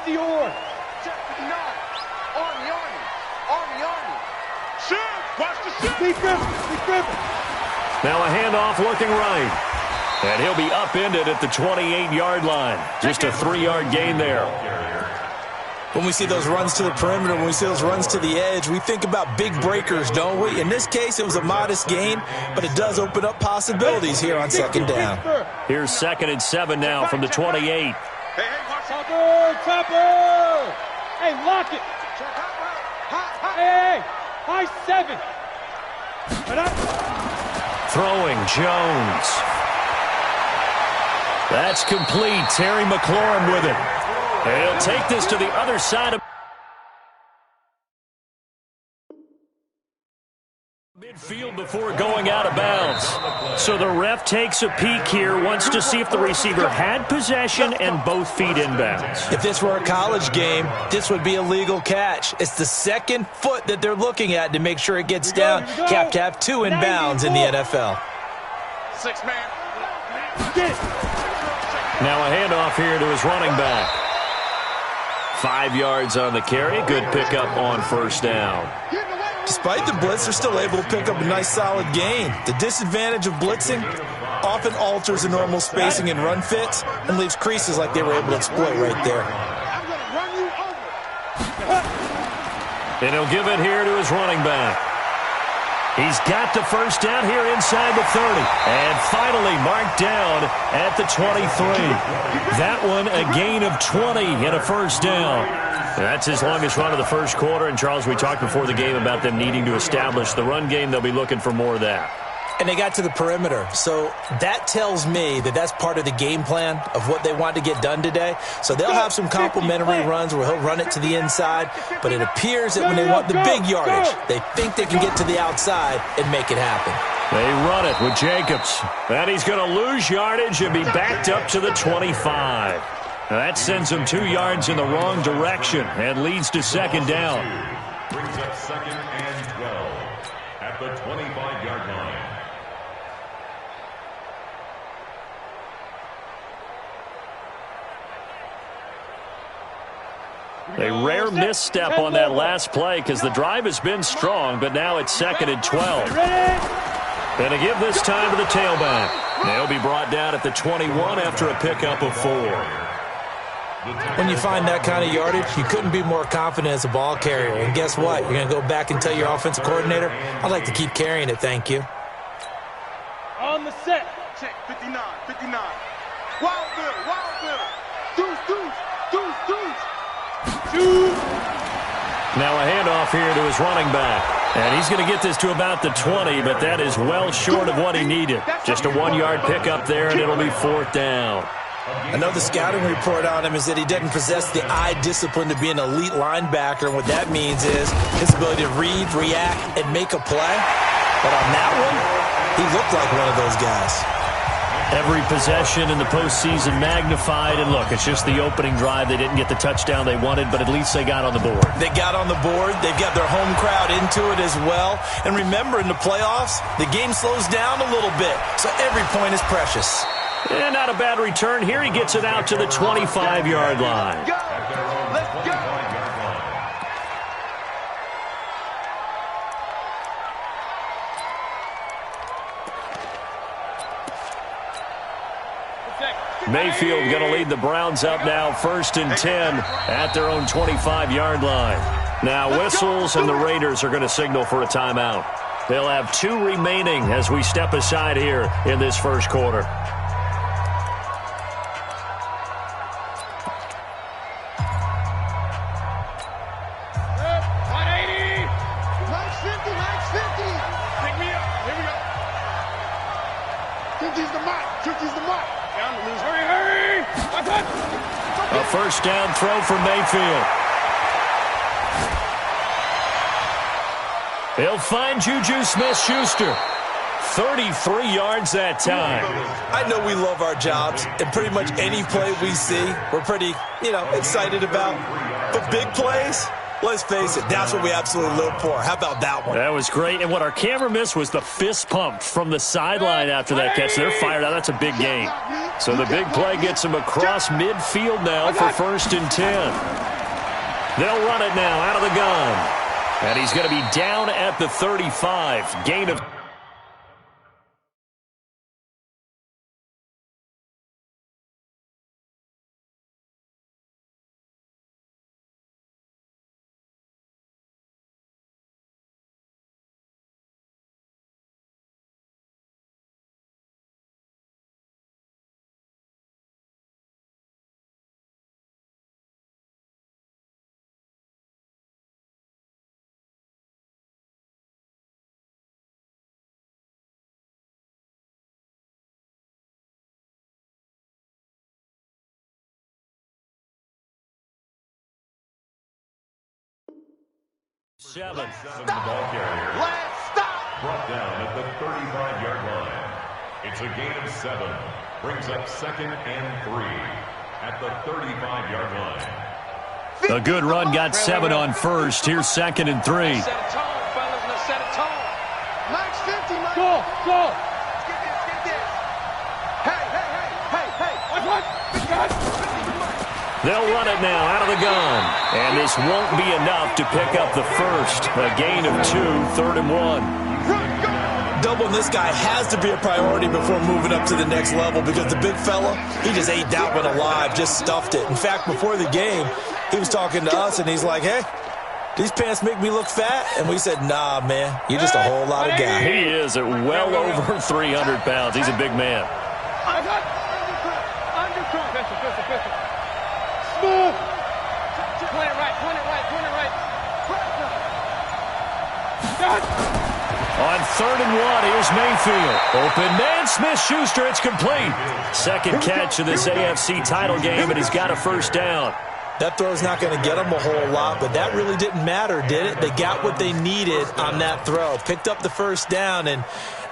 the oar. Check 59. Army. Shoot! Watch the shoot! Be driven. Now a handoff looking right. And he'll be upended at the 28-yard line. Just a 3-yard gain there. When we see those runs to the perimeter, when we see those runs to the edge, we think about big breakers, don't we? In this case, it was a modest gain, but it does open up possibilities here on second down. Here's 2nd and 7 now from the 28. Hey, Topper! Hey, lock it! Hey, high 7! Throwing Jones. That's complete. Terry McLaurin with it. He'll take this to the other side of midfield before going out of bounds. So the ref takes a peek here, wants to see if the receiver had possession and both feet inbounds. If this were a college game, this would be a legal catch. It's the second foot that they're looking at to make sure it gets down. You have to have 2 inbounds in the NFL. 6-man. Now a handoff here to his running back. 5 yards on the carry. Good pickup on first down. Despite the blitz, they're still able to pick up a nice solid gain. The disadvantage of blitzing often alters the normal spacing and run fits and leaves creases like they were able to exploit right there. And he'll give it here to his running back. He's got the first down here inside the 30. And finally marked down at the 23. That one a gain of 20 and a first down. And that's his longest run of the first quarter. And, Charles, we talked before the game about them needing to establish the run game. They'll be looking for more of that. And they got to the perimeter. So that tells me that that's part of the game plan of what they want to get done today. So they'll have some complementary runs where he'll run it to the inside. But it appears that when they want the big yardage, they think they can get to the outside and make it happen. They run it with Jacobs. And he's going to lose yardage and be backed up to the 25. Now that sends him 2 yards in the wrong direction and leads to second down. Brings up 2nd and 12 at the 25-yard line. A rare misstep on that last play because the drive has been strong, but now it's 2nd and 12. And to give this time to the tailback. They'll be brought down at the 21 after a pickup of 4. When you find that kind of yardage, you couldn't be more confident as a ball carrier. And guess what? You're going to go back and tell your offensive coordinator, I'd like to keep carrying it, thank you. On the set. Check 59. Wild Bill. Deuce. Now a handoff here to his running back. And he's going to get this to about the 20, but that is well short of what he needed. Just a 1-yard pickup there, and it'll be 4th down. I know the scouting report on him is that he doesn't possess the eye discipline to be an elite linebacker. And what that means is his ability to read, react, and make a play. But on that one, he looked like one of those guys. Every possession in the postseason magnified. And look, it's just the opening drive. They didn't get the touchdown they wanted, but at least they got on the board. They got on the board. They've got their home crowd into it as well. And remember, in the playoffs, the game slows down a little bit. So every point is precious. And not a bad return here. He gets it out to the 25-yard line. Let's go. Mayfield going to lead the Browns up now 1st and 10 at their own 25-yard line. Now whistles and the Raiders are going to signal for a timeout. They'll have 2 remaining as we step aside here in this first quarter. A first down throw for Mayfield. He'll find Juju Smith-Schuster. 33 yards that time. I know we love our jobs, and pretty much any play we see, we're pretty, excited about. But big plays, let's face it, that's what we absolutely live for. How about that one? That was great. And what our camera missed was the fist pump from the sideline after that catch. They're fired out. That's a big game. So the big play gets him across midfield now for 1st and 10. They'll run it now out of the gun. And he's going to be down at the 35. Gain of 7. The ball carrier. Last stop. Brought down at the 35-yard line. It's a gain of 7. Brings up 2nd and 3 at the 35-yard line. A good run got 7 on 1st. Here's 2nd and 3. Set it tall, fellas. Let's set it tall. Max 50, Mike. Go, go. Let's get this, get this. Hey. What? They'll run it now out of the gun. And this won't be enough to pick up the first. A gain of 2, 3rd and 1. Doubling this guy has to be a priority before moving up to the next level because the big fella, he just ate that one alive, just stuffed it. In fact, before the game, he was talking to us, and he's like, hey, these pants make me look fat. And we said, nah, man, you're just a whole lot of guy. He is at well over 300 pounds. He's a big man. Pistol. Smooth. Point it right. On 3rd and 1, here's Mayfield. Open man, Smith-Schuster, it's complete. Second catch of this AFC title game, and he's got a 1st down. That throw's not going to get them a whole lot, but that really didn't matter, did it? They got what they needed on that throw. Picked up the 1st down, and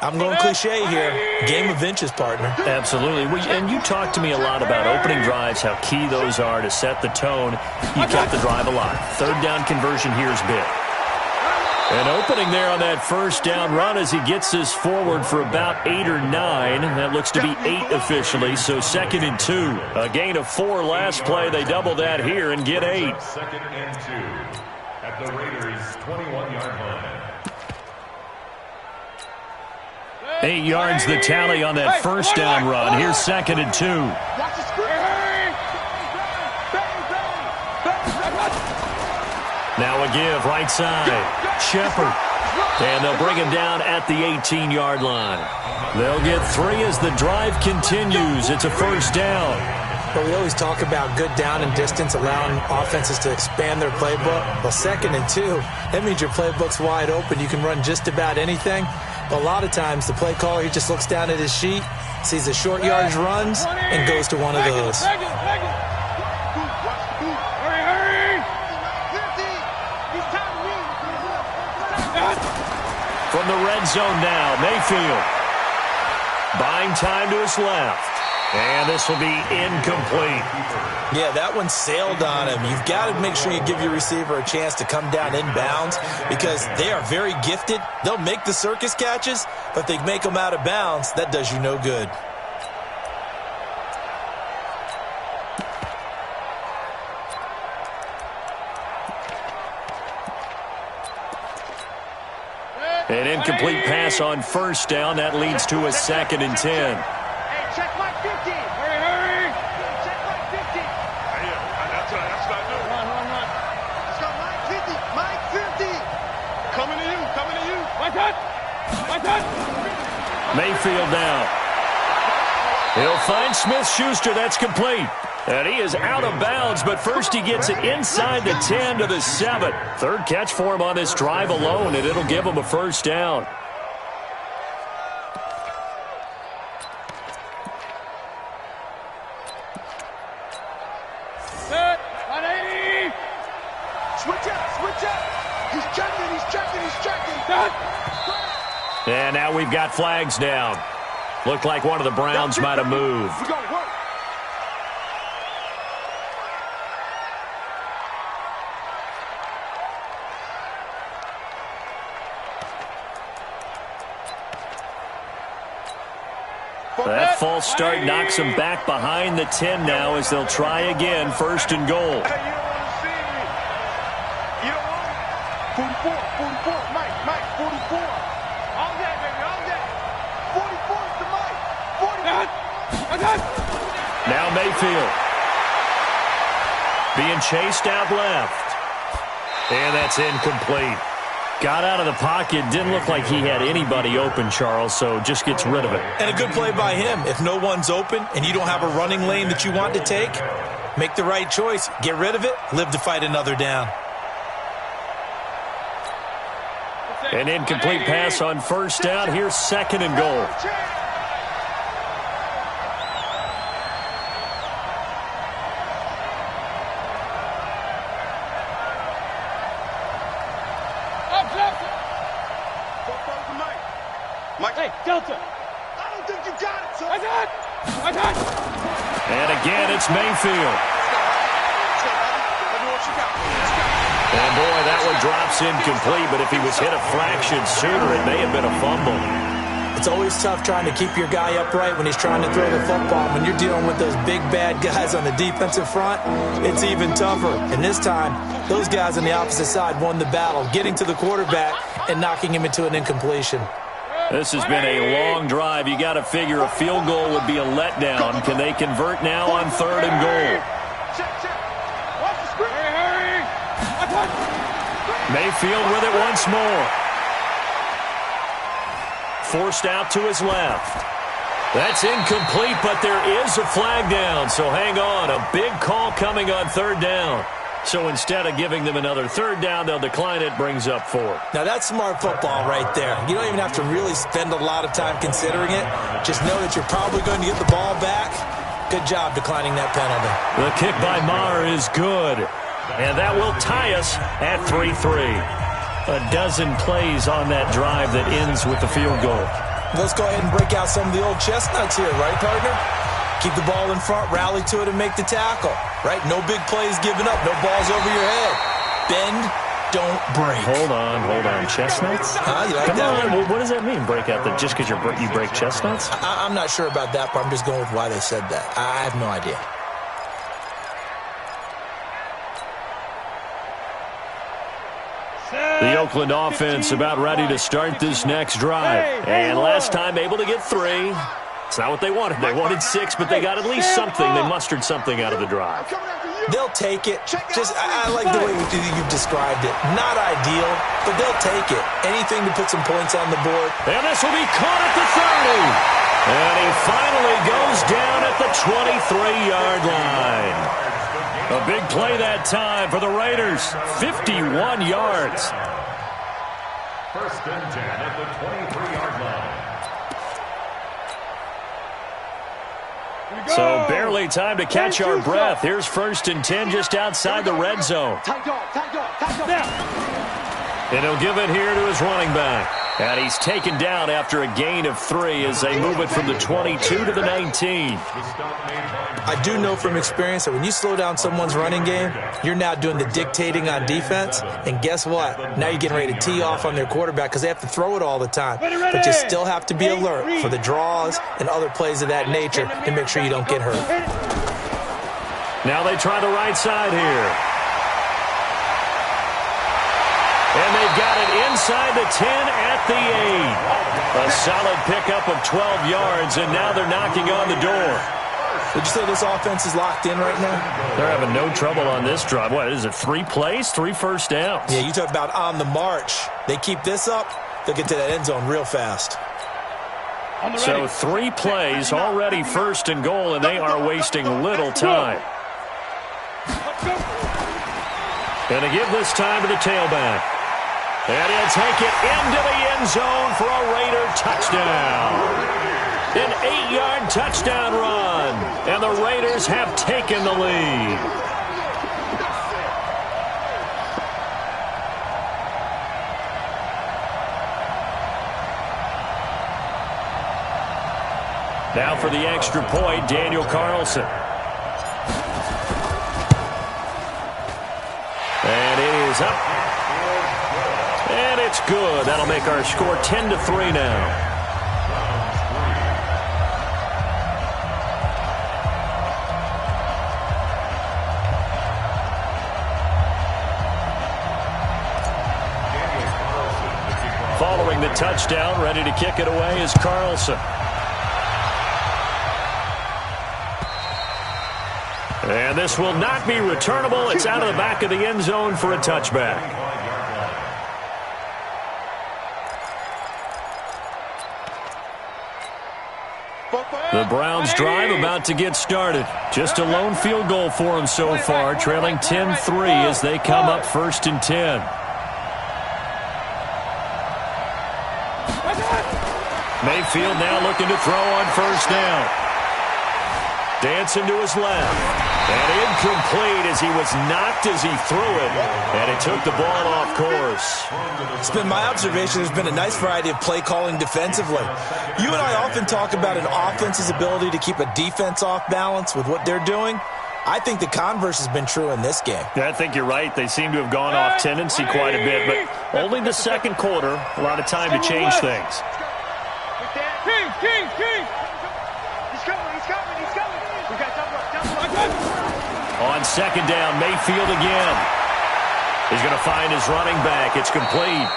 I'm going cliche here. Game of inches, partner. Absolutely. And you talk to me a lot about opening drives, how key those are to set the tone. You kept the drive alive. 3rd down conversion here is big. An opening there on that 1st down run as he gets this forward for about 8 or 9. That looks to be 8 officially, so 2nd and 2. A gain of 4 last play. They double that here and get 8. 2nd and 2 at the Raiders' 21-yard line. 8 yards the tally on that 1st down run. Here's 2nd and 2. Watch the screen. Now a give, right side. Shepard. And they'll bring him down at the 18-yard line. They'll get 3 as the drive continues. It's a 1st down. But we always talk about good down and distance, allowing offenses to expand their playbook. Well, 2nd and 2, that means your playbook's wide open. You can run just about anything. But a lot of times, the play caller, he just looks down at his sheet, sees the short yardage runs, and goes to one of those. From the red zone now, Mayfield. Buying time to his left. And this will be incomplete. Yeah, that one sailed on him. You've got to make sure you give your receiver a chance to come down inbounds because they are very gifted. They'll make the circus catches, but they make them out of bounds. That does you no good. An incomplete pass on 1st down. That leads to a 2nd and 10. Hey, check Mike 50. Hurry. Check Mike 50. That's what I do. Run. Let's go, Mike 50. Coming to you. My touch. Mayfield now. He'll find Smith-Schuster. That's complete. And he is out of bounds, but first he gets it inside the 10 to the 7. 3rd catch for him on this drive alone, and it'll give him a 1st down. Set. 180. Switch up. He's checking. Set. And now we've got flags down. Looked like one of the Browns might have moved. We're going to work. That false start knocks them back behind the 10 now as they'll try again, first and goal. Hey, you don't want to see me. You don't want me. 44, Mike, 44. All day, baby, all day. 44 is the Mike. 44. Now Mayfield. Being chased out left. And that's incomplete. Got out of the pocket. Didn't look like he had anybody open, Charles, so just gets rid of it. And a good play by him. If no one's open and you don't have a running lane that you want to take, make the right choice. Get rid of it. Live to fight another down. An incomplete pass on first down. Here's second and goal. Hey, Delta. I don't think you got it, son. I got. And again, it's Mayfield. And boy, that one drops incomplete, but if he was hit a fraction sooner, it may have been a fumble. It's always tough trying to keep your guy upright when he's trying to throw the football. When you're dealing with those big, bad guys on the defensive front, it's even tougher. And this time, those guys on the opposite side won the battle, getting to the quarterback and knocking him into an incompletion. This has been a long drive. You got to figure a field goal would be a letdown. Can they convert now on third and goal? Watch the screen. Hurry. Mayfield with it once more. Forced out to his left. That's incomplete, but there is a flag down. So hang on. A big call coming on third down. So instead of giving them another third down, they'll decline it, brings up 4. Now, that's smart football right there. You don't even have to really spend a lot of time considering it. Just know that you're probably going to get the ball back. Good job declining that penalty. The kick by Maher is good. And that will tie us at 3-3. A dozen plays on that drive that ends with the field goal. Let's go ahead and break out some of the old chestnuts here, right, partner? Keep the ball in front, rally to it, and make the tackle. Right? No big plays given up. No balls over your head. Bend, don't break. Hold on. Chestnuts? You like Come that on. one? What does that mean, break out? That just because you break chestnuts? I'm not sure about that, but I'm just going with why they said that. I have no idea. The Oakland offense about ready to start this next drive. And last time able to get 3. It's not what they wanted. They wanted 6, but they got at least something. They mustered something out of the drive. They'll take it. I like the way you've described it. Not ideal, but they'll take it. Anything to put some points on the board. And this will be caught at the 30. And he finally goes down at the 23-yard line. A big play that time for the Raiders. 51 yards. First and 10 at the 23-yard line. So barely time to catch our breath. Here's first and 10 just outside the red zone. And he'll give it here to his running back. And he's taken down after a gain of 3 as they move it from the 22 to the 19. I do know from experience that when you slow down someone's running game, you're now doing the dictating on defense. And guess what? Now you're getting ready to tee off on their quarterback because they have to throw it all the time. But you still have to be alert for the draws and other plays of that nature to make sure you don't get hurt. Now they try the right side here. And they've got it inside the 10 at the 8. A solid pickup of 12 yards, and now they're knocking on the door. Would you say this offense is locked in right now? They're having no trouble on this drive. What is it, 3 plays, 3 first downs? Yeah, you talk about on the march. They keep this up, they'll get to that end zone real fast. So 3 plays, already first and goal, and they are wasting little time. And they give this time to the tailback. And he'll take it into the end zone for a Raider touchdown. An 8-yard touchdown run. And the Raiders have taken the lead. Now for the extra point, Daniel Carlson. And it is up. And it's good. That'll make our score 10-3 now. following the touchdown. Ready to kick it away is Carlson. And this will not be returnable. It's out of the back of the end zone for a touchback. The Browns drive about to get started. Just a lone field goal for them so far, trailing 10-3 as they come up 1st and 10. Mayfield now looking to throw on 1st down. Dancing to his left. And incomplete as he was knocked as he threw it. And it took the ball off course. It's been my observation there's been a nice variety of play calling defensively. You and I often talk about an offense's ability to keep a defense off balance with what they're doing. I think the converse has been true in this game. Yeah, I think you're right. They seem to have gone off tendency quite a bit, but only the second quarter, a lot of time to change things. King! He's coming. We got double. On 2nd down, Mayfield again. He's going to find his running back. It's complete.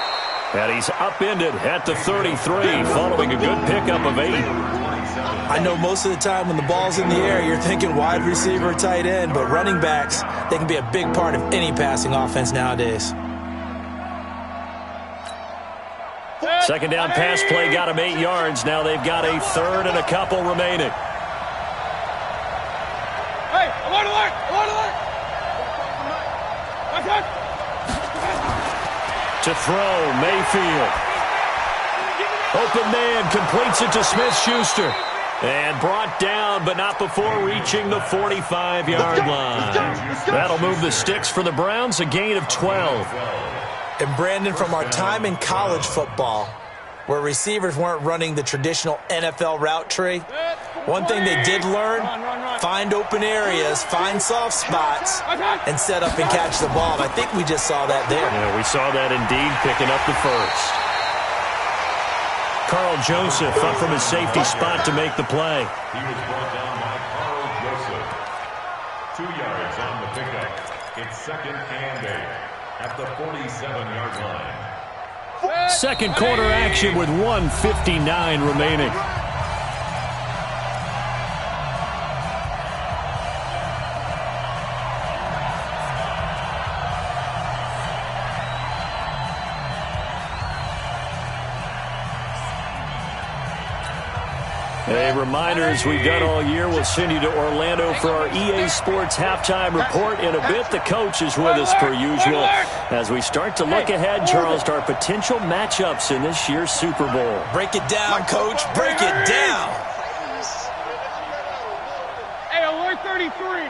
And he's upended at the 33 following a good pickup of 8. I know most of the time when the ball's in the air, you're thinking wide receiver, tight end, but running backs, they can be a big part of any passing offense nowadays. 2nd down pass play got him 8 yards. Now they've got a 3rd and a couple remaining. Hey, alert! To throw, Mayfield. Open man, completes it to Smith-Schuster. And brought down, but not before reaching the 45-yard line. That'll move the sticks for the Browns, a gain of 12. And Brandon, from our time in college football, where receivers weren't running the traditional NFL route tree, one thing they did learn, find open areas, find soft spots, and set up and catch the ball. I think we just saw that there. Yeah, we saw that indeed, picking up the 1st. Carl Joseph up from his safety spot to make the play. He was brought down by Carl Joseph. 2 yards on the pickup. It's 2nd and 8 at the 47-yard line. Second quarter action with 1:59 remaining. A reminder, as we've done all year, we'll send you to Orlando for our EA Sports halftime report in a bit. The coach is with us per usual as we start to look ahead, Charles, to our potential matchups in this year's Super Bowl. Break it down, Coach. Break it down. Hey, alert 33.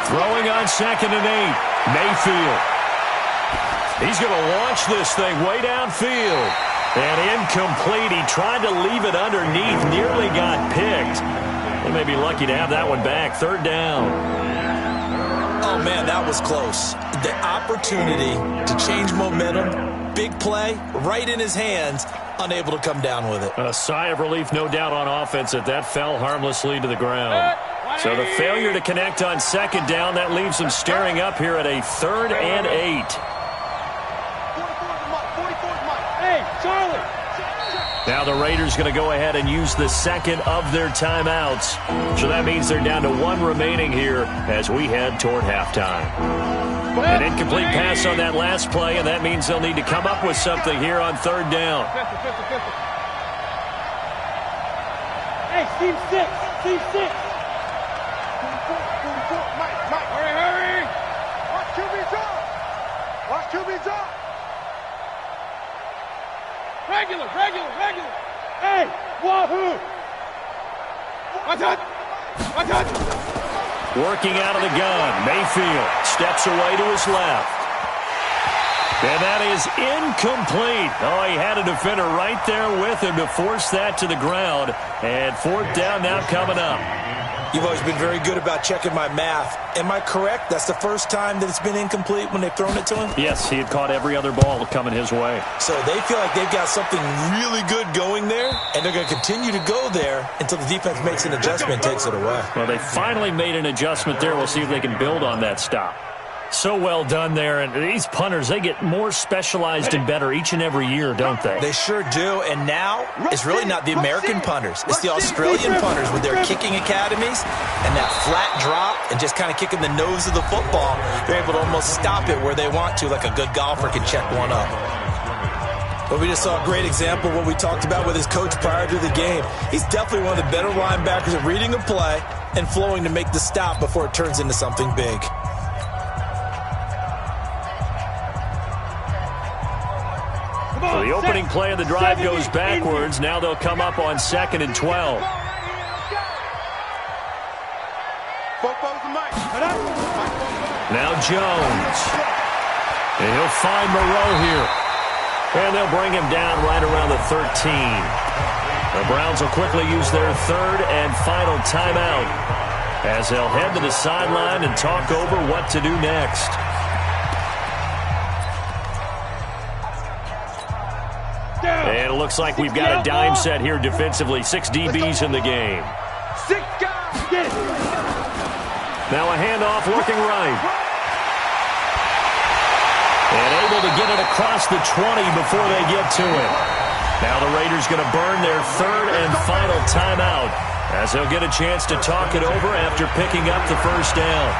Throwing on 2nd and 8. Mayfield. He's going to launch this thing way downfield. And incomplete. He tried to leave it underneath. Nearly got picked. They may be lucky to have that one back. 3rd down. Oh, man, that was close. The opportunity to change momentum, big play, right in his hands, unable to come down with it. A sigh of relief, no doubt, on offense that fell harmlessly to the ground. So the failure to connect on 2nd down, that leaves them staring up here at a 3rd and 8. Charlie. Now the Raiders going to go ahead and use the 2nd of their timeouts. So that means they're down to 1 remaining here as we head toward halftime. An incomplete pass on that last play, and that means they'll need to come up with something here on 3rd down. Hey, Steve 6. Mike. Hurry. Watch QB's up. Regular. Hey, wahoo! Watch out! Working out of the gun. Mayfield steps away to his left. And that is incomplete. Oh, he had a defender right there with him to force that to the ground. And 4th down now coming up. You've always been very good about checking my math. Am I correct? That's the first time that it's been incomplete when they've thrown it to him? Yes, he had caught every other ball coming his way. So they feel like they've got something really good going there, and they're going to continue to go there until the defense makes an adjustment and takes it away. Well, they finally made an adjustment there. We'll see if they can build on that stop. So well done there. And these punters, they get more specialized and better each and every year, don't they? They sure do. And now it's really not the American punters. It's the Australian punters with their kicking academies and that flat drop and just kind of kicking the nose of the football. They're able to almost stop it where they want to, like a good golfer can check one up. But we just saw a great example of what we talked about with his coach prior to the game. He's definitely one of the better linebackers at reading a play and flowing to make the stop before it turns into something big. So the opening play of the drive goes backwards. Now they'll come up on 2nd and 12. Now Jones. And he'll find Moreau here. And they'll bring him down right around the 13. The Browns will quickly use their third and final timeout as they'll head to the sideline and talk over what to do next. And it looks like we've got a dime set here defensively. 6 DBs in the game. Now a handoff looking right. And able to get it across the 20 before they get to it. Now the Raiders going to burn their third and final timeout as they'll get a chance to talk it over after picking up the first down.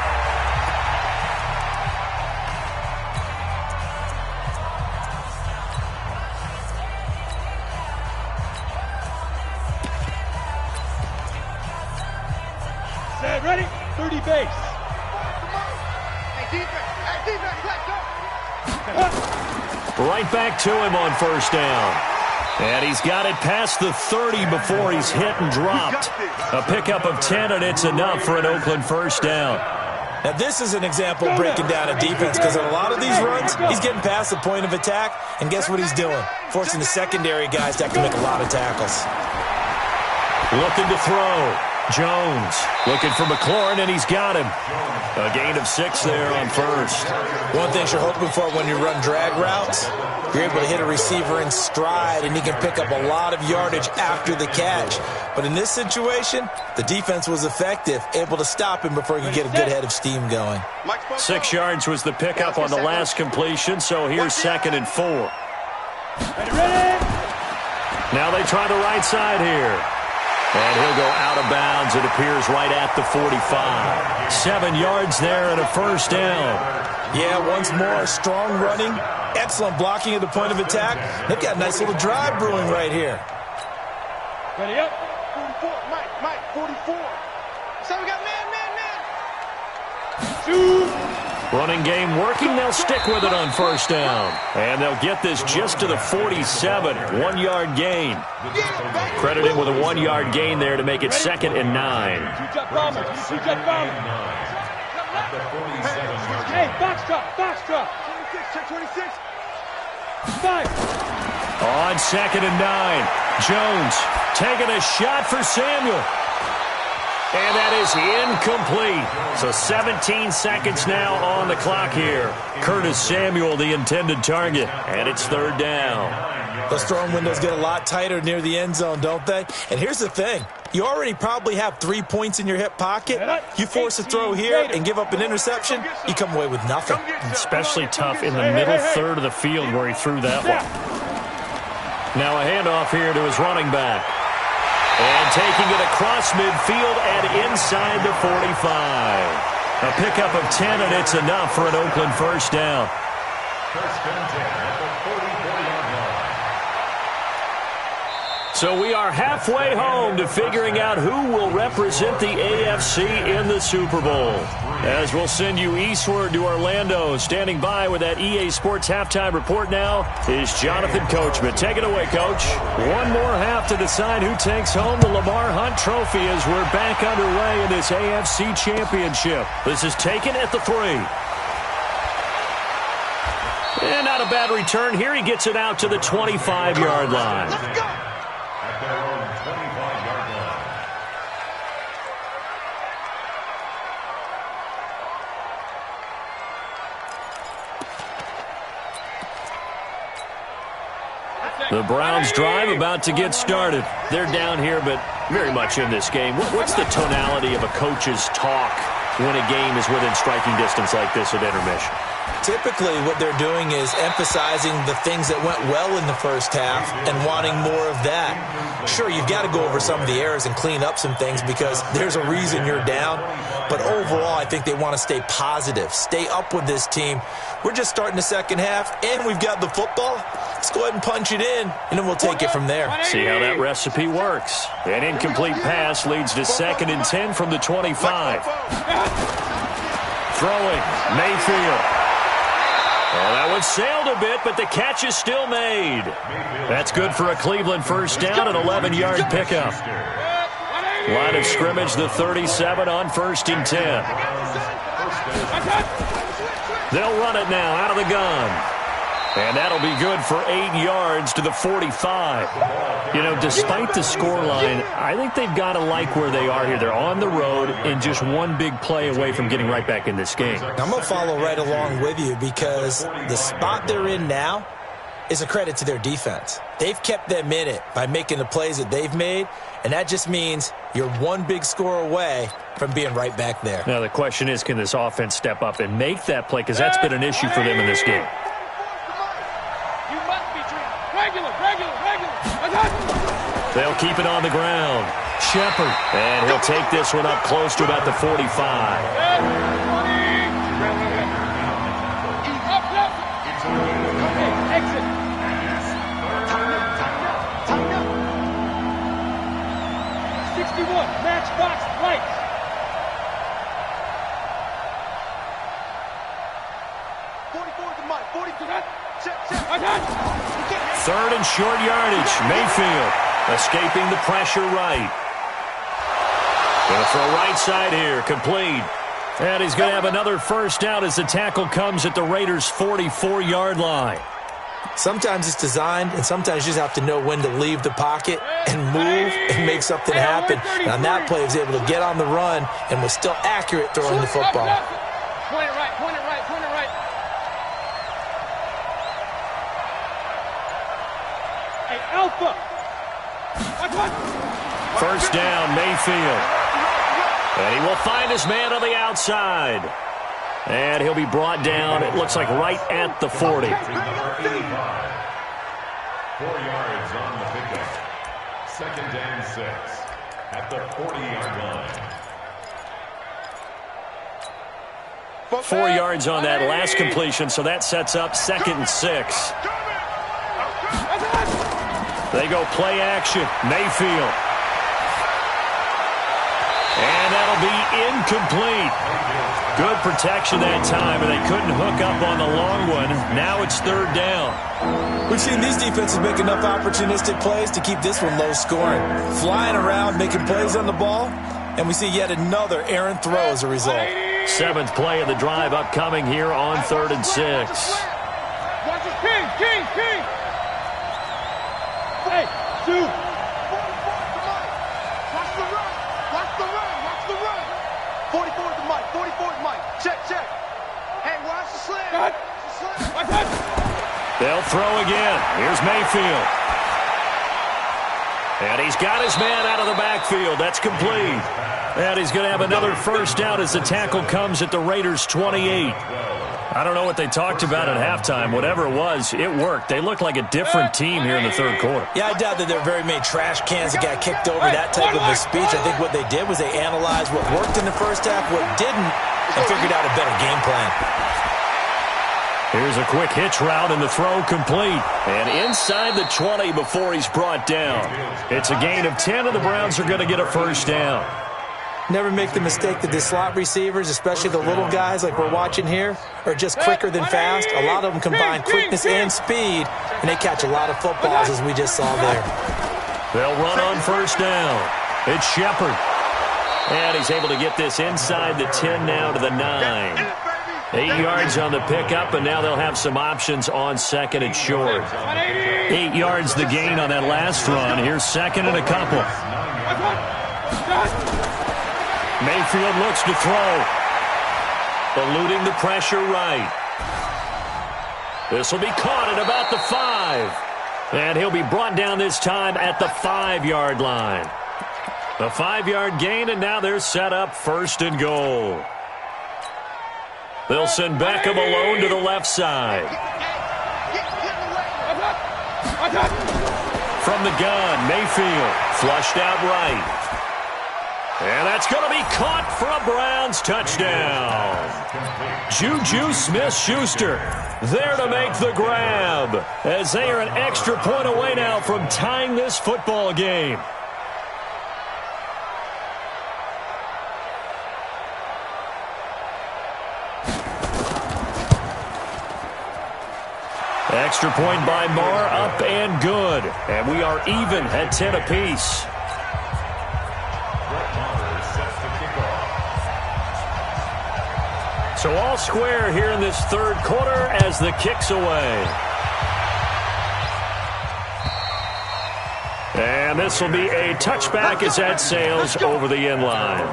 Set, ready? 30 base. Hey, defense, let's go. Right back to him on first down. And he's got it past the 30 before he's hit and dropped. A pickup of 10, and it's enough for an Oakland first down. Now, this is an example of breaking down a defense because in a lot of these runs, he's getting past the point of attack, and guess what he's doing? Forcing the secondary guys to have to make a lot of tackles. Looking to throw. Jones looking for McLaurin, and he's got him. A gain of 6 there on first. One thing you're hoping for when you run drag routes, you're able to hit a receiver in stride, and he can pick up a lot of yardage after the catch. But in this situation, the defense was effective, able to stop him before he could get a good head of steam going. 6 yards was the pickup on the last completion, so here's 2nd and 4. Now they try the right side here. And he'll go out of bounds, it appears, right at the 45. 7 yards there and a first down. Yeah, once more, strong running, excellent blocking at the point of attack. They've got a nice little drive brewing right here. Ready up. 44, Mike, 44. So we got man. Running game working, they'll stick with it on first down. And they'll get this just to the 47, 1-yard gain. Crediting with a 1-yard gain there to make it 2nd and 9. Hey, box drop. 26. 5. On 2nd and 9, Jones taking a shot for Samuel. And that is incomplete. So 17 seconds now on the clock here. Curtis Samuel, the intended target, and it's 3rd down. Those throwing windows get a lot tighter near the end zone, don't they? And here's the thing. You already probably have 3 points in your hip pocket. You force a throw here and give up an interception, you come away with nothing. Especially tough in the middle third of the field where he threw that one. Now a handoff here to his running back. And taking it across midfield and inside the 45. A pickup of 10, and it's enough for an Oakland first down. First and 10 at the 44-yard line. So we are halfway home to figuring out who will represent the AFC in the Super Bowl. As we'll send you eastward to Orlando. Standing by with that EA Sports halftime report now is Jonathan Coachman. Take it away, Coach. One more half to decide who takes home the Lamar Hunt Trophy as we're back underway in this AFC Championship. This is taken at the 3. And not a bad return here. He gets it out to the 25-yard line. Let's go! At their own 25-yard line. The Browns drive about to get started. They're down here, but very much in this game. What's the tonality of a coach's talk when a game is within striking distance like this at intermission? Typically, what they're doing is emphasizing the things that went well in the first half and wanting more of that. Sure, you've got to go over some of the errors and clean up some things because there's a reason you're down. But overall, I think they want to stay positive, stay up with this team. We're just starting the second half, and we've got the football. Let's go ahead and punch it in, and then we'll take it from there. See how that recipe works. An incomplete pass leads to 2nd and 10 from the 25. Throwing, Mayfield. Well, that one sailed a bit, but the catch is still made. That's good for a Cleveland first down, an 11-yard pickup. Line of scrimmage, the 37 on 1st and 10. They'll run it now out of the gun. And that'll be good for 8 yards to the 45. You know, despite the scoreline, I think they've got to like where they are here. They're on the road and just one big play away from getting right back in this game. I'm going to follow right along with you because the spot they're in now is a credit to their defense. They've kept them in it by making the plays that they've made, and that just means you're one big score away from being right back there. Now, the question is, can this offense step up and make that play? Because that's been an issue for them in this game. They'll keep it on the ground. Shepard. And he'll take this one up close to about the 45. Exit. 61, matchbox lights. Third and short yardage. Mayfield escaping the pressure right. Going to throw right side here. Complete. And he's going to have another first down as the tackle comes at the Raiders' 44-yard line. Sometimes it's designed, and sometimes you just have to know when to leave the pocket and move and make something happen. And on that play, he was able to get on the run and was still accurate throwing the football. Point it right, point it right, point it right. Hey, Alpha. First down, Mayfield. And he will find his man on the outside. And he'll be brought down, it looks like right at the 40. Number 85. 4 yards on the pickup. 2nd and 6 at the 40-yard line. 4 yards on that last completion, so that sets up 2nd and 6. They go play action. Mayfield. And that'll be incomplete. Good protection that time, and they couldn't hook up on the long one. Now it's 3rd down. We've seen these defenses make enough opportunistic plays to keep this one low scoring. Flying around, making plays on the ball, and we see yet another errant throw as a result. 7th play of the drive upcoming here on 3rd and 6. Watch his king. Hey, Sue. Watch the run. 44 to Mike. 44 to Mike. Check. Hey, watch the slant. They'll throw again. Here's Mayfield. And he's got his man out of the backfield. That's complete. And he's going to have another first down as the tackle comes at the Raiders' 28. I don't know what they talked about at halftime. Whatever it was, it worked. They looked like a different team here in the 3rd quarter. Yeah, I doubt that there were very many trash cans that got kicked over that type of a speech. I think what they did was they analyzed what worked in the first half, what didn't, and figured out a better game plan. Here's a quick hitch route, and the throw complete. And inside the 20 before he's brought down. It's a gain of 10, and the Browns are going to get a first down. Never make the mistake that the slot receivers, especially the little guys like we're watching here, are just quicker than fast. A lot of them combine quickness and speed, and they catch a lot of footballs, as we just saw there. They'll run on first down. It's Shepard. And he's able to get this inside the 10 now to the 9. 8 yards on the pickup, and now they'll have some options on 2nd and short. 8 yards the gain on that last run. Here's 2nd and a couple. Mayfield looks to throw. Eluding the pressure right. This will be caught at about the 5. And he'll be brought down this time at the 5-yard line. A 5-yard gain, and now they're set up 1st and goal. They'll send Beckham alone to the left side. From the gun, Mayfield flushed out right. And that's going to be caught for a Browns touchdown. Juju Smith-Schuster there to make the grab as they are an extra point away now from tying this football game. Extra point by Marr, up and good. And we are even at 10 apiece. So all square here in this third quarter as the kick's away. And this will be a touchback as that sails over the end line.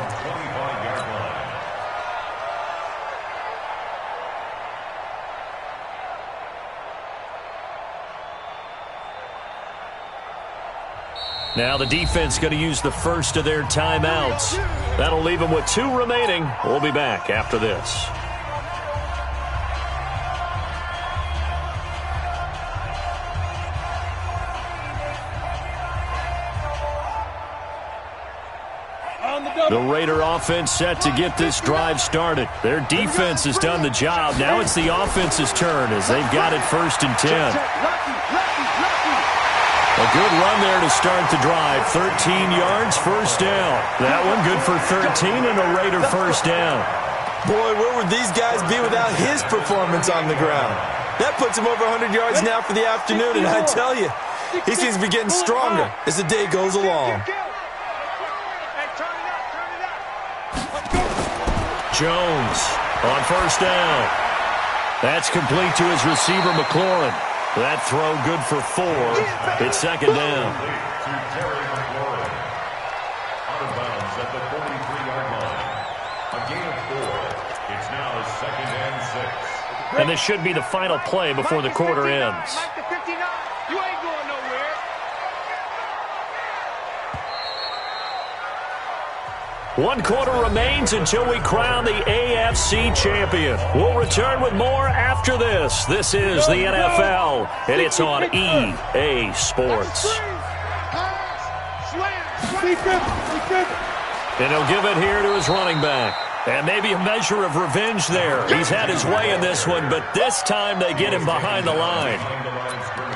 Now the defense going to use the first of their timeouts. That'll leave them with 2 remaining. We'll be back after this. The Raider offense set to get this drive started. Their defense has done the job. Now it's the offense's turn as they've got it 1st and 10. A good run there to start the drive. 13 yards, first down. That one good for 13 and a Raider first down. Boy, where would these guys be without his performance on the ground? That puts him over 100 yards now for the afternoon, and I tell you, he seems to be getting stronger as the day goes along. Jones on first down. That's complete to his receiver, McLaurin. That throw good for 4. It's second down. Out of bounds at the 43-yard line. A gain of 4. It's now 2nd and 6. And this should be the final play before the quarter ends. You ain't going nowhere. 1 quarter remains until we crown the AFC champion. We'll return with more after this. This is the NFL, and it's on EA Sports. And he'll give it here to his running back. And maybe a measure of revenge there. He's had his way in this one, but this time they get him behind the line.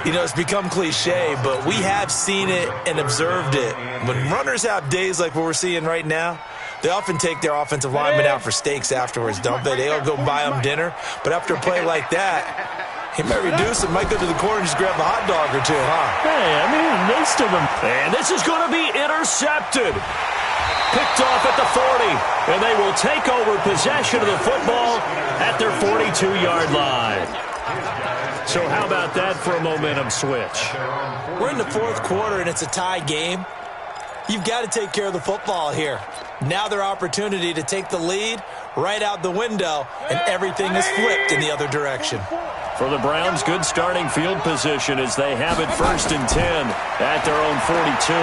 You know, it's become cliche, but we have seen it and observed it. When runners have days like what we're seeing right now, they often take their offensive linemen out for steaks afterwards, don't they? They'll go buy them dinner. But after a play like that, he might reduce it, might go to the corner and just grab a hot dog or 2, huh? Hey, I mean, most of them. And this is going to be intercepted. Picked off at the 40, and they will take over possession of the football at their 42-yard line. So how about that for a momentum switch? We're in the 4th quarter, and it's a tie game. You've got to take care of the football here. Now their opportunity to take the lead right out the window, and everything is flipped in the other direction. For the Browns, good starting field position as they have it 1st and 10 at their own 42.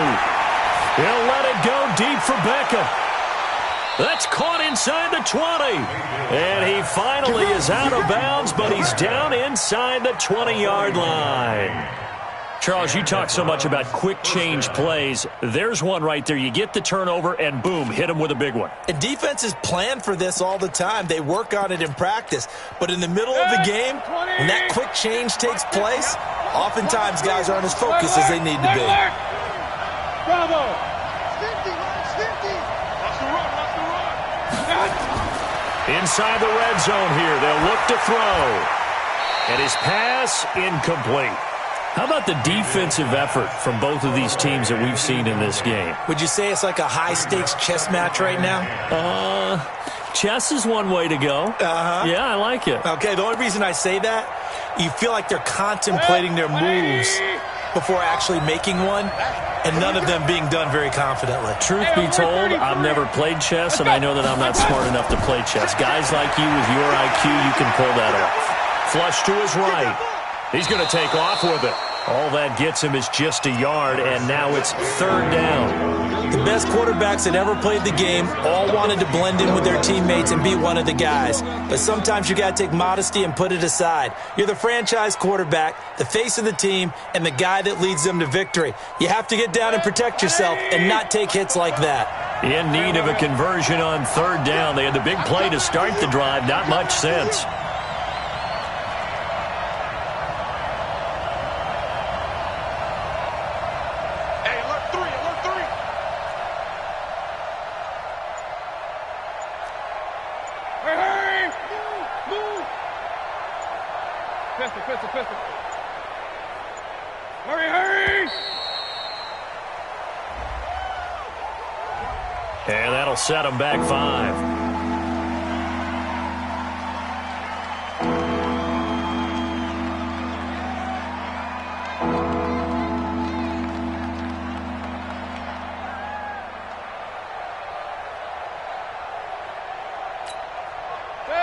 He'll let it go deep for Beckham. That's caught inside the 20. And he finally is out of bounds, but he's down inside the 20-yard line. Charles, you talk so much about quick change plays. There's one right there. You get the turnover, and boom, hit him with a big one. And defenses plan for this all the time. They work on it in practice. But in the middle of the game, when that quick change takes place, oftentimes guys aren't as focused as they need to be. Bravo! 50, Watch the run, watch the run. Inside the red zone here, they'll look to throw. And his pass incomplete. How about the defensive effort from both of these teams that we've seen in this game? Would you say it's like a high-stakes chess match right now? Chess is one way to go. Yeah, I like it. Okay, the only reason I say that, you feel like they're contemplating their moves before actually making one, and none of them being done very confidently. Truth be told, I've never played chess, and I know that I'm not smart enough to play chess. Guys like you with your IQ, you can pull that off. Flush to his right. He's going to take off with it. All that gets him is just a yard, and now it's third down. The best quarterbacks that ever played the game all wanted to blend in with their teammates and be one of the guys. But sometimes you got to take modesty and put it aside. You're the franchise quarterback, the face of the team, and the guy that leads them to victory. You have to get down and protect yourself and not take hits like that. In need of a conversion on third down. They had the big play to start the drive. Not much sense. Pistol. Hurry! And that'll set him back 5.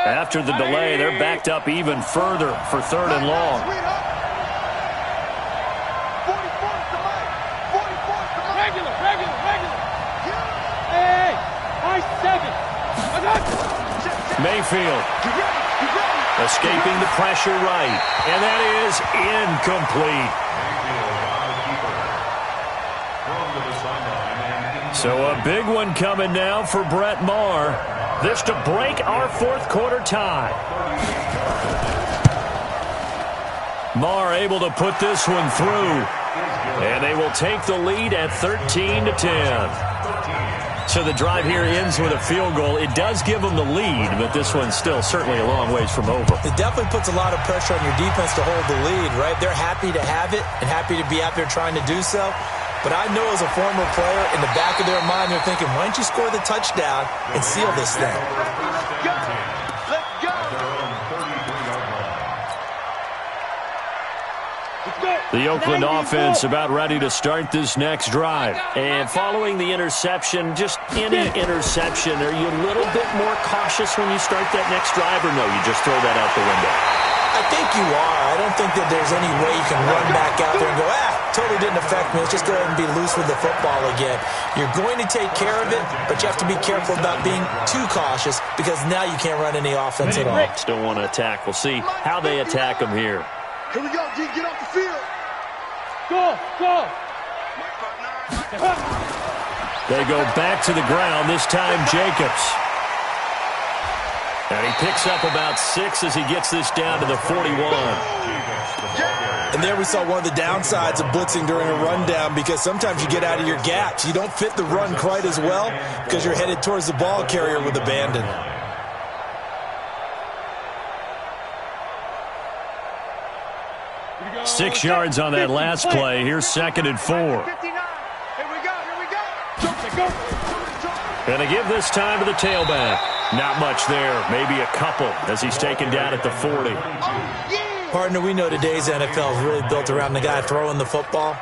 After the delay, they're backed up even further for third and long. Regular. Hey, I 7. Mayfield escaping the pressure right, and that is incomplete. So a big one coming now for Brett Maher. This to break our fourth quarter tie. Maher able to put this one through. And they will take the lead at 13-10. So the drive here ends with a field goal. It does give them the lead, but this one's still certainly a long ways from over. It definitely puts a lot of pressure on your defense to hold the lead, right? They're happy to have it and happy to be out there trying to do so. But I know as a former player, in the back of their mind, they're thinking, why don't you score the touchdown and seal this thing? Let's go. The Oakland offense about ready to start this next drive. And following the interception, just any interception, are you a little bit more cautious when you start that next drive, or no, you just throw that out the window? I think you are. I don't think that there's any way you can run back out there and go, totally didn't affect me. Let's just go ahead and be loose with the football again. You're going to take care of it, but you have to be careful about being too cautious because now you can't run any offense at all. Still want to attack. We'll see how they attack them here. Here we go, G. Get off the field. Go. They go back to the ground, this time Jacobs. And he picks up about 6 as he gets this down to the 41. And there we saw one of the downsides of blitzing during a rundown because sometimes you get out of your gaps. You don't fit the run quite as well because you're headed towards the ball carrier with abandon. Go. 6 yards on that last play. Here's 2nd and 4. Here we go. Go. And they give this time to the tailback. Not much there. Maybe a couple as he's taken down at the 40. Partner, we know today's NFL is really built around the guy throwing the football.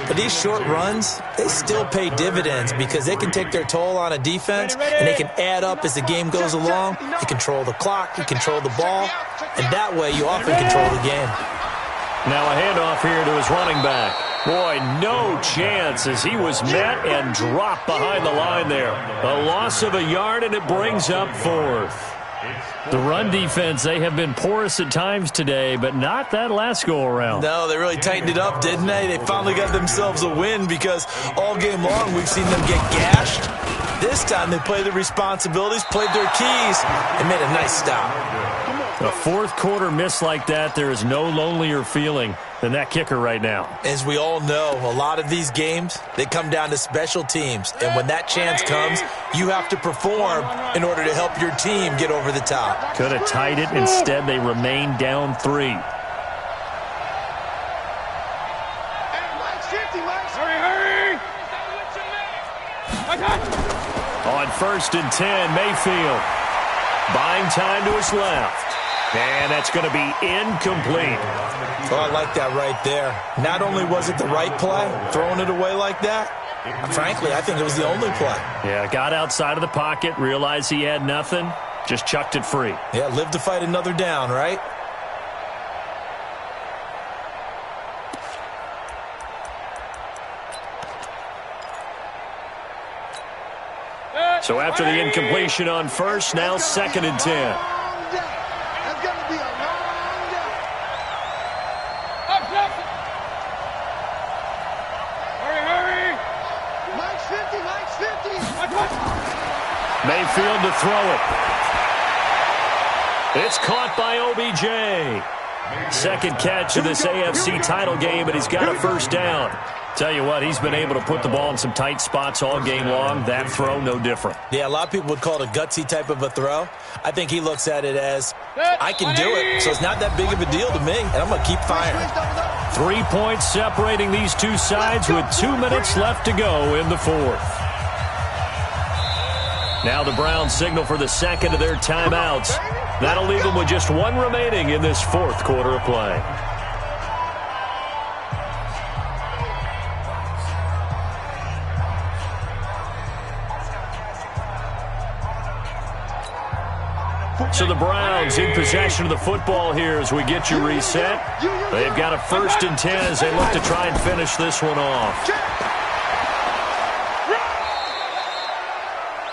But these short runs, they still pay dividends because they can take their toll on a defense and they can add up as the game goes along. You control the clock, you control the ball, and that way you often control the game. Now a handoff here to his running back. Boy, no chance as he was met and dropped behind the line there. A loss of a yard, and it brings up 4th. The run defense, they have been porous at times today, but not that last go-around. No, they really tightened it up, didn't they? They finally got themselves a win because all game long we've seen them get gashed. This time they played their responsibilities, played their keys, and made a nice stop. A fourth quarter miss like that, there is no lonelier feeling than that kicker right now. As we all know, a lot of these games, they come down to special teams. And when that chance comes, you have to perform in order to help your team get over the top. Could have tied it. Instead, they remain down 3. Hurry! On 1st and 10, Mayfield buying time to his left. And that's going to be incomplete. Oh, I like that right there. Not only was it the right play, throwing it away like that, frankly, I think it was the only play. Yeah, got outside of the pocket, realized he had nothing, just chucked it free. Yeah, live to fight another down, right? So after the incompletion on first, now 2nd and 10. That's going to be a long day. Hurry. Mike's 50. Mayfield to throw it. It's caught by OBJ. Second catch of this AFC title game, and he's got a first down. Tell you what, he's been able to put the ball in some tight spots all game long. That throw, no different. Yeah, a lot of people would call it a gutsy type of a throw. I think he looks at it as, I can do it, so it's not that big of a deal to me, and I'm going to keep firing. 3 points separating these two sides with 2 minutes left to go in the fourth. Now the Browns signal for the second of their timeouts. That'll leave them with just 1 remaining in this fourth quarter of play. So the Browns in possession of the football here as we get you reset. They've got a 1st and 10 as they look to try and finish this one off.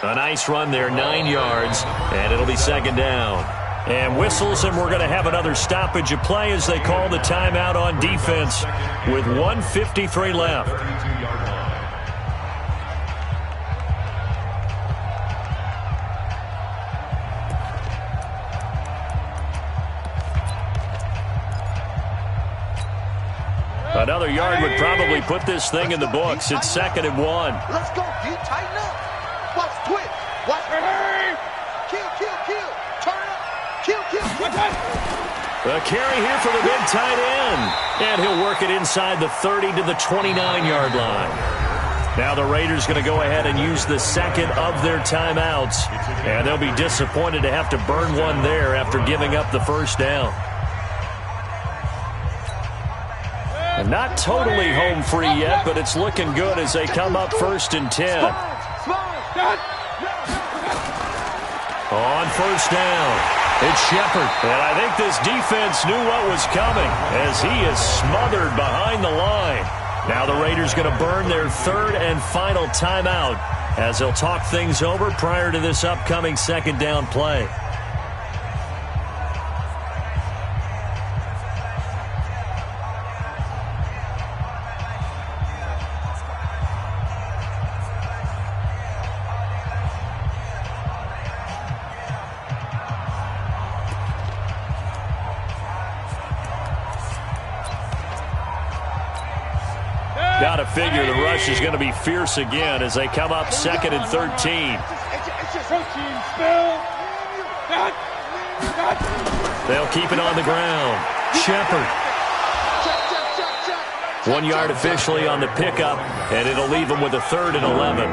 A nice run there, 9 yards, and it'll be 2nd down. And whistles, and we're going to have another stoppage of play as they call the timeout on defense with 1:53 left. Another yard would probably put this thing in the books. It's 2nd and 1. Let's go, D. Tighten up. Watch twitch. Watch hurry. Kill. Turn up. Kill. A carry here for the big tight end. And he'll work it inside the 30 to the 29-yard line. Now the Raiders going to go ahead and use the second of their timeouts. And they'll be disappointed to have to burn one there after giving up the first down. And not totally home free yet, but it's looking good as they come up 1st and 10. On 1st down, it's Shepard. And I think this defense knew what was coming as he is smothered behind the line. Now the Raiders going to burn their 3rd and final timeout as they'll talk things over prior to this upcoming 2nd down play. Got to figure the rush is going to be fierce again as they come up 2nd and 13. They'll keep it on the ground. Shepard. 1 yard officially on the pickup, and it'll leave them with a 3rd and 11.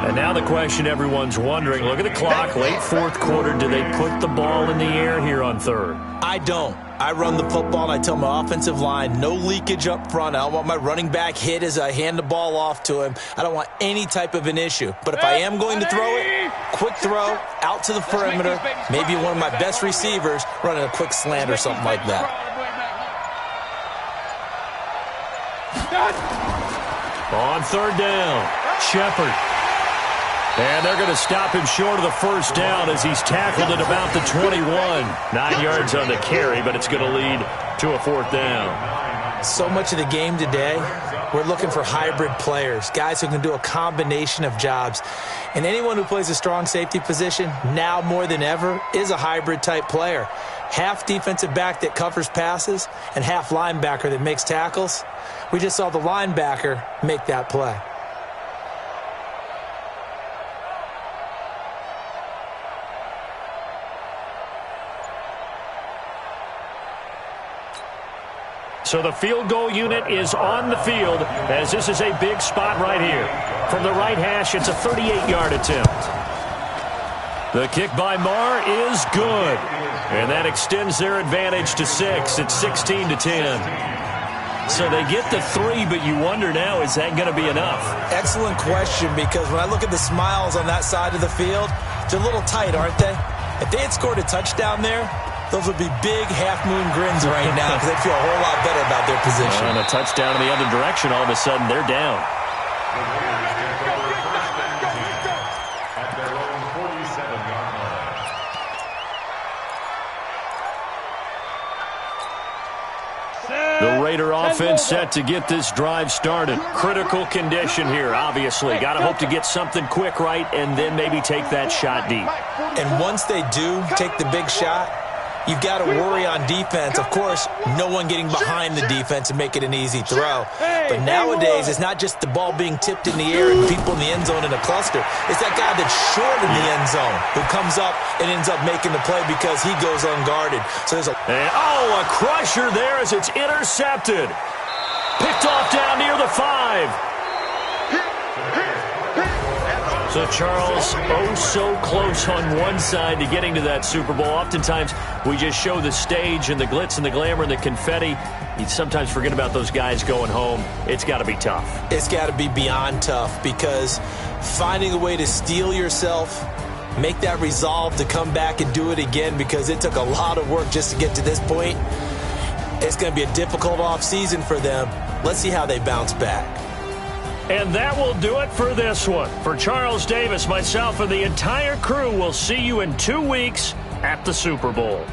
And now the question everyone's wondering, look at the clock, late fourth quarter, do they put the ball in the air here on 3rd? I don't. I run the football, and I tell my offensive line, no leakage up front. I don't want my running back hit as I hand the ball off to him. I don't want any type of an issue. But if I am going to throw it, quick throw, out to the perimeter, maybe one of my best receivers running a quick slant or something like that. On 3rd down, Shepard. And they're going to stop him short of the first down as he's tackled at about the 21. 9 yards on the carry, but it's going to lead to a 4th down. So much of the game today, we're looking for hybrid players, guys who can do a combination of jobs. And anyone who plays a strong safety position, now more than ever, is a hybrid type player. Half defensive back that covers passes and half linebacker that makes tackles. We just saw the linebacker make that play. So the field goal unit is on the field as this is a big spot right here. From the right hash, it's a 38-yard attempt. The kick by Marr is good. And that extends their advantage to 6. It's 16 to 10. So they get the 3, but you wonder now, is that going to be enough? Excellent question, because when I look at the smiles on that side of the field, they're a little tight, aren't they? If they had scored a touchdown there, those would be big half-moon grins right now because they'd feel a whole lot better about their position. And a touchdown in the other direction, all of a sudden they're down. Raider offense set to get this drive started. Critical condition here, obviously. Got to hope to get something quick right and then maybe take that shot deep. And once they do take the big shot, you've got to worry on defense. Of course, no one getting behind the defense and make it an easy throw. But nowadays, it's not just the ball being tipped in the air and people in the end zone in a cluster. It's that guy that's short in the end zone who comes up and ends up making the play because he goes unguarded. So there's a crusher there as it's intercepted. Picked off down near the 5. So, Charles, oh so close on one side to getting to that Super Bowl. Oftentimes, we just show the stage and the glitz and the glamour and the confetti. You sometimes forget about those guys going home. It's got to be tough. It's got to be beyond tough because finding a way to steel yourself, make that resolve to come back and do it again because it took a lot of work just to get to this point. It's going to be a difficult offseason for them. Let's see how they bounce back. And that will do it for this one. For Charles Davis, myself, and the entire crew, we'll see you in 2 weeks at the Super Bowl.